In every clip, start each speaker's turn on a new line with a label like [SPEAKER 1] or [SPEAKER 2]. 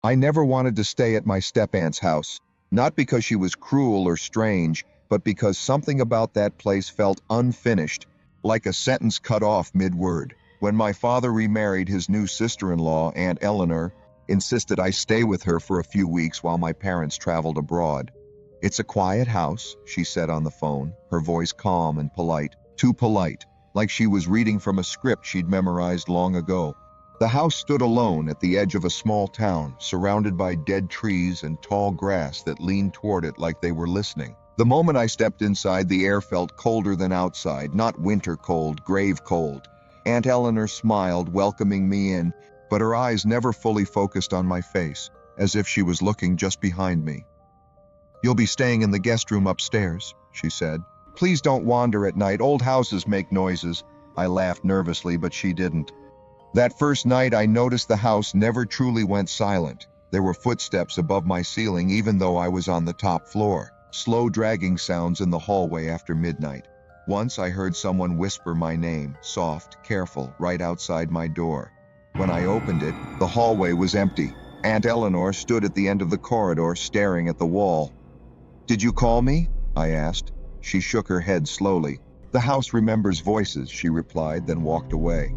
[SPEAKER 1] I never wanted to stay at my step-aunt's house, not because she was cruel or strange, but because something about that place felt unfinished, like a sentence cut off mid-word. When my father remarried, his new sister-in-law, Aunt Eleanor, insisted I stay with her for a few weeks while my parents traveled abroad. "It's a quiet house," she said on the phone, her voice calm and polite. Too polite, like she was reading from a script she'd memorized long ago. The house stood alone at the edge of a small town, surrounded by dead trees and tall grass that leaned toward it like they were listening. The moment I stepped inside, the air felt colder than outside, not winter cold, grave cold. Aunt Eleanor smiled, welcoming me in, but her eyes never fully focused on my face, as if she was looking just behind me. "You'll be staying in the guest room upstairs," she said. "Please don't wander at night. Old houses make noises." I laughed nervously, but she didn't. That first night, I noticed the house never truly went silent. There were footsteps above my ceiling, even though I was on the top floor. Slow dragging sounds in the hallway after midnight. Once I heard someone whisper my name, soft, careful, right outside my door. When I opened it, the hallway was empty. Aunt Eleanor stood at the end of the corridor, staring at the wall. "Did you call me?" I asked. She shook her head slowly. "The house remembers voices," she replied, then walked away.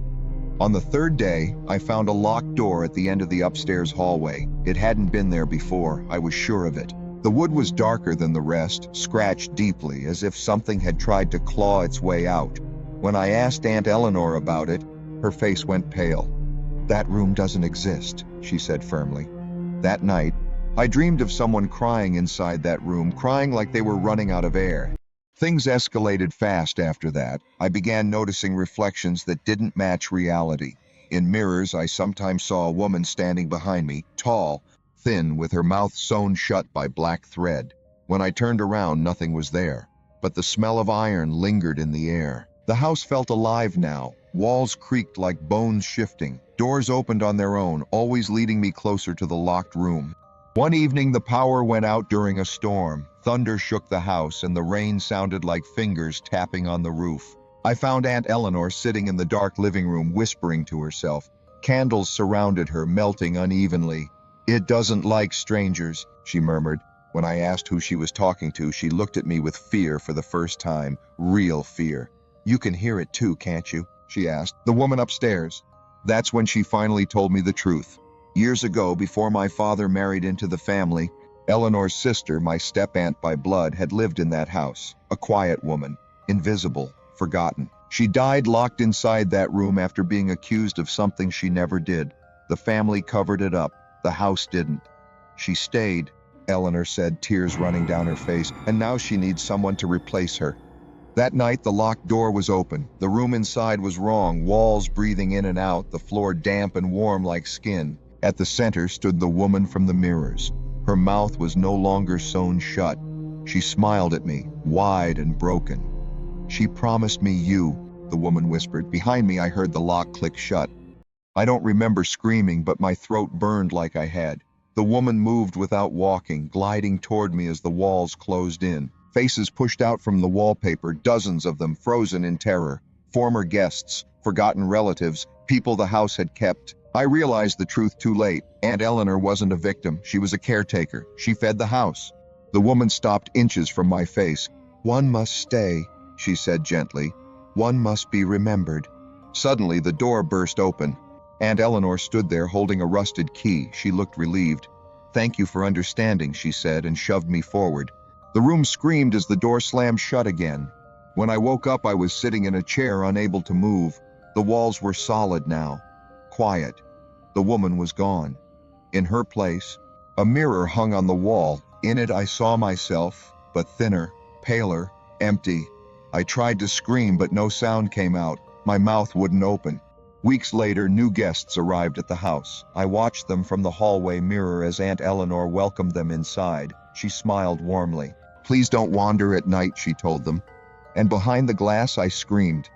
[SPEAKER 1] On the third day, I found a locked door at the end of the upstairs hallway. It hadn't been there before, I was sure of it. The wood was darker than the rest, scratched deeply, as if something had tried to claw its way out. When I asked Aunt Eleanor about it, her face went pale. "That room doesn't exist," she said firmly. That night, I dreamed of someone crying inside that room, crying like they were running out of air. Things escalated fast after that. I began noticing reflections that didn't match reality. In mirrors, I sometimes saw a woman standing behind me, tall, thin, with her mouth sewn shut by black thread. When I turned around, nothing was there, but the smell of iron lingered in the air. The house felt alive now. Walls creaked like bones shifting. Doors opened on their own, always leading me closer to the locked room. One evening, the power went out during a storm. Thunder shook the house, and the rain sounded like fingers tapping on the roof. I found Aunt Eleanor sitting in the dark living room, whispering to herself. Candles surrounded her, melting unevenly. "It doesn't like strangers," she murmured. When I asked who she was talking to, she looked at me with fear for the first time, real fear. "You can hear it too, can't you?" she asked. "The woman upstairs." That's when she finally told me the truth. Years ago, before my father married into the family, Eleanor's sister, my step-aunt by blood, had lived in that house. A quiet woman, invisible, forgotten. She died locked inside that room after being accused of something she never did. The family covered it up. The house didn't. "She stayed," Eleanor said, tears running down her face, "and now she needs someone to replace her." That night, the locked door was open. The room inside was wrong, walls breathing in and out, the floor damp and warm like skin. At the center stood the woman from the mirrors. Her mouth was no longer sewn shut. She smiled at me, wide and broken. "She promised me you," the woman whispered. Behind me, I heard the lock click shut. I don't remember screaming, but my throat burned like I had. The woman moved without walking, gliding toward me as the walls closed in. Faces pushed out from the wallpaper, dozens of them frozen in terror. Former guests, forgotten relatives, people the house had kept. I realized the truth too late. Aunt Eleanor wasn't a victim. She was a caretaker. She fed the house. The woman stopped inches from my face. "One must stay," she said gently. "One must be remembered." Suddenly, the door burst open. Aunt Eleanor stood there holding a rusted key. She looked relieved. "Thank you for understanding," she said, and shoved me forward. The room screamed as the door slammed shut again. When I woke up, I was sitting in a chair, unable to move. The walls were solid now, quiet. The woman was gone. In her place, a mirror hung on the wall. In it, I saw myself, but thinner, paler, empty. I tried to scream, but no sound came out. My mouth wouldn't open. Weeks later, new guests arrived at the house. I watched them from the hallway mirror as Aunt Eleanor welcomed them inside. She smiled warmly. "Please don't wander at night," she told them. And behind the glass, I screamed.